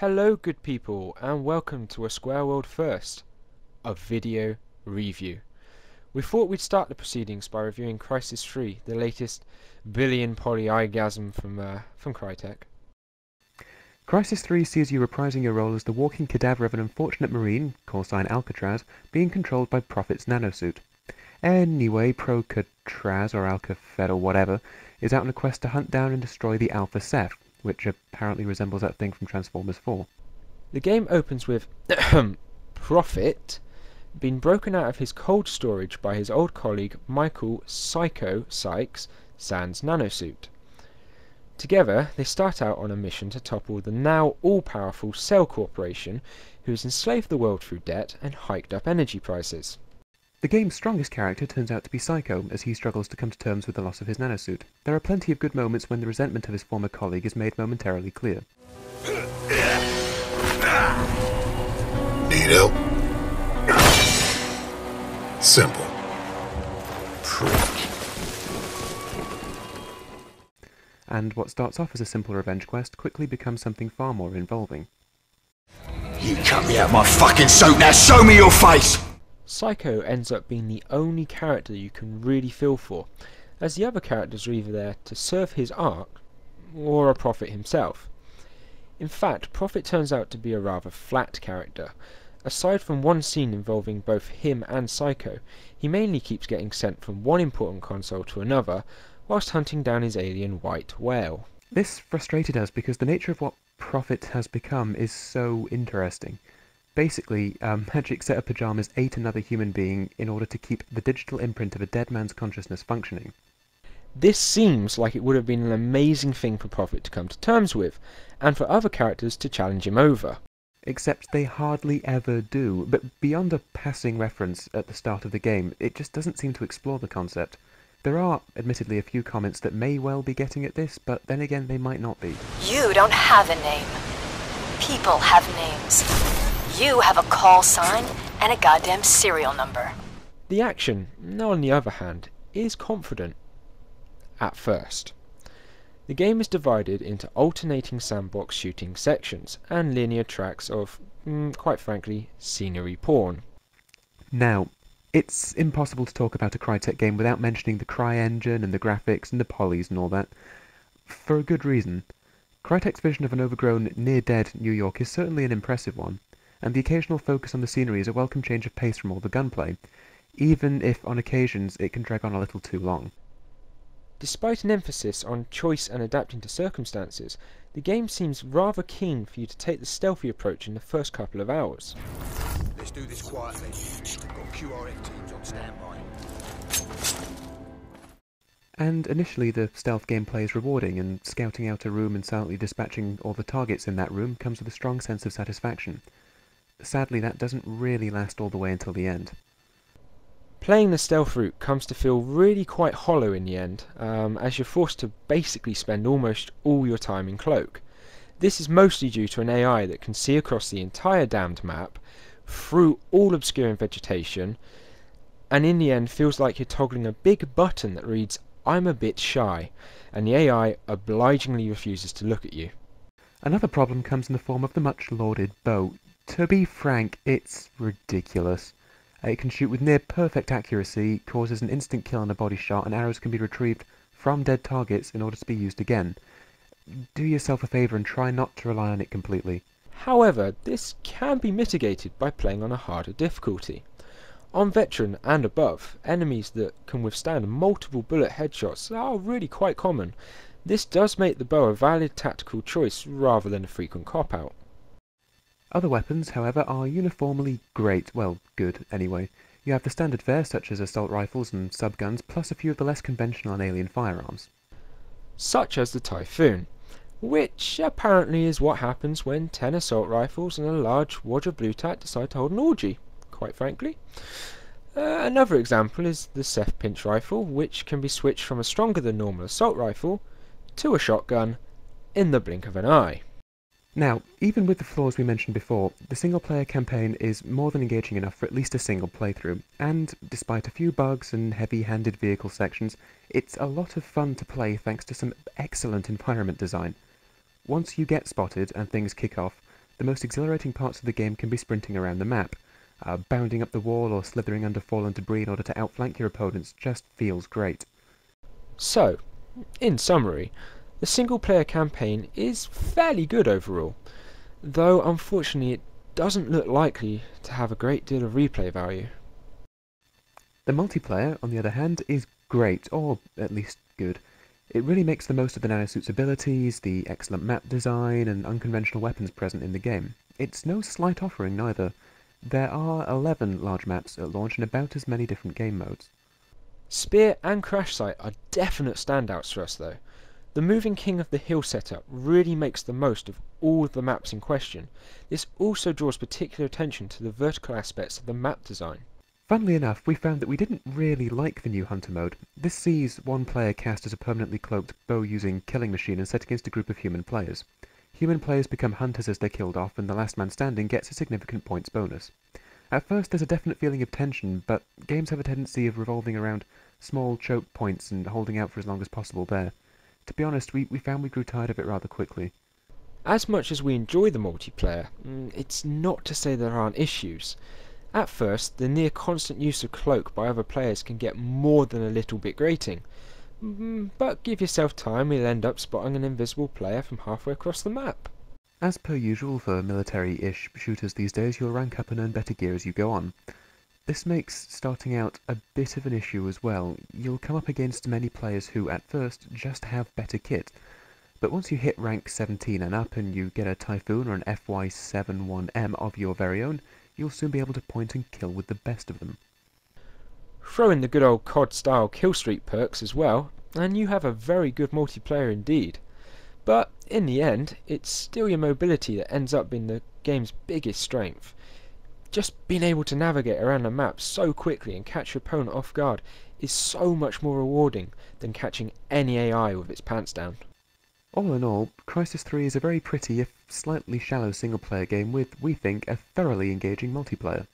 Hello good people and welcome to a Square World First, a video review. We thought we'd start the proceedings by reviewing Crysis 3, the latest billion polyigasm from Crytek. Crysis 3 sees you reprising your role as the walking cadaver of an unfortunate marine, call sign Alcatraz, being controlled by Prophet's nanosuit. Anyway, Procatraz or Alcafed or whatever is out on a quest to hunt down and destroy the Alpha Ceph, which apparently resembles that thing from Transformers 4. The game opens with Prophet being broken out of his cold storage by his old colleague Michael Psycho Sykes Sans nanosuit. Together, they start out on a mission to topple the now all-powerful Cell Corporation, who has enslaved the world through debt and hiked up energy prices. The game's strongest character turns out to be Psycho, as he struggles to come to terms with the loss of his nanosuit. There are plenty of good moments when the resentment of his former colleague is made momentarily clear. Need help? Simple. Prick. And what starts off as a simple revenge quest quickly becomes something far more involving. You cut me out my fucking suit, now show me your face! Psycho ends up being the only character you can really feel for, as the other characters are either there to serve his arc, or a Prophet himself. In fact, Prophet turns out to be a rather flat character. Aside from one scene involving both him and Psycho, he mainly keeps getting sent from one important console to another, whilst hunting down his alien white whale. This frustrated us because the nature of what Prophet has become is so interesting. Basically, a magic set of pajamas ate another human being in order to keep the digital imprint of a dead man's consciousness functioning. This seems like it would have been an amazing thing for Prophet to come to terms with, and for other characters to challenge him over. Except they hardly ever do, but beyond a passing reference at the start of the game, it just doesn't seem to explore the concept. There are, admittedly, a few comments that may well be getting at this, but then again they might not be. You don't have a name. People have names. You have a call sign and a goddamn serial number. The action, on the other hand, is confident. At first. The game is divided into alternating sandbox shooting sections and linear tracks of, quite frankly, scenery porn. Now, it's impossible to talk about a Crytek game without mentioning the CryEngine and the graphics and the polys and all that. For a good reason. Crytek's vision of an overgrown, near-dead New York is certainly an impressive one, and the occasional focus on the scenery is a welcome change of pace from all the gunplay, even if on occasions it can drag on a little too long. Despite an emphasis on choice and adapting to circumstances, the game seems rather keen for you to take the stealthy approach in the first couple of hours. Let's do this quietly. We've got QRF teams on standby. And initially the stealth gameplay is rewarding, and scouting out a room and silently dispatching all the targets in that room comes with a strong sense of satisfaction. Sadly, that doesn't really last all the way until the end. Playing the stealth route comes to feel really quite hollow in the end, as you're forced to basically spend almost all your time in cloak. This is mostly due to an AI that can see across the entire damned map, through all obscuring vegetation, and in the end feels like you're toggling a big button that reads, "I'm a bit shy," and the AI obligingly refuses to look at you. Another problem comes in the form of the much lauded bow. To be frank, it's ridiculous. It can shoot with near perfect accuracy, causes an instant kill on a body shot, and arrows can be retrieved from dead targets in order to be used again. Do yourself a favour and try not to rely on it completely. However, this can be mitigated by playing on a harder difficulty. On Veteran and above, enemies that can withstand multiple bullet headshots are really quite common. This does make the bow a valid tactical choice rather than a frequent cop-out. Other weapons, however, are uniformly great, well, good anyway. You have the standard fare such as assault rifles and subguns, plus a few of the less conventional and alien firearms. Such as the Typhoon, which apparently is what happens when 10 assault rifles and a large wad of blue tack decide to hold an orgy, quite frankly. Another example is the Ceph pinch rifle, which can be switched from a stronger than normal assault rifle to a shotgun in the blink of an eye. Now, even with the flaws we mentioned before, the single-player campaign is more than engaging enough for at least a single playthrough, and despite a few bugs and heavy-handed vehicle sections, it's a lot of fun to play thanks to some excellent environment design. Once you get spotted and things kick off, The most exhilarating parts of the game can be sprinting around the map. Bounding up the wall or slithering under fallen debris in order to outflank your opponents just feels great. So, in summary, the single-player campaign is fairly good overall, though unfortunately it doesn't look likely to have a great deal of replay value. The multiplayer, on the other hand, is great, or at least good. It really makes the most of the nanosuit's abilities, the excellent map design, and unconventional weapons present in the game. It's no slight offering neither. There are 11 large maps at launch and about as many different game modes. Spear and Crash Site are definite standouts for us though. The Moving King of the Hill setup really makes the most of all of the maps in question. This also draws particular attention to the vertical aspects of the map design. Funnily enough, we found that we didn't really like the new Hunter mode. This sees one player cast as a permanently cloaked bow-using killing machine and set against a group of human players. Human players become hunters as they're killed off, and the last man standing gets a significant points bonus. At first there's a definite feeling of tension, but games have a tendency of revolving around small choke points and holding out for as long as possible there. To be honest, we found we grew tired of it rather quickly. As much as we enjoy the multiplayer, it's not to say there aren't issues. At first, the near constant use of cloak by other players can get more than a little bit grating. But give yourself time, you'll end up spotting an invisible player from halfway across the map. As per usual for military-ish shooters these days, you'll rank up and earn better gear as you go on. This makes starting out a bit of an issue as well. You'll come up against many players who, at first, just have better kit. But once you hit rank 17 and up and you get a Typhoon or an FY71M of your very own, you'll soon be able to point and kill with the best of them. Throw in the good old COD-style killstreak perks as well, and you have a very good multiplayer indeed. But in the end, it's still your mobility that ends up being the game's biggest strength. Just being able to navigate around a map so quickly and catch your opponent off guard is so much more rewarding than catching any AI with its pants down. All in all, Crysis 3 is a very pretty, if slightly shallow single-player game with, we think, a thoroughly engaging multiplayer.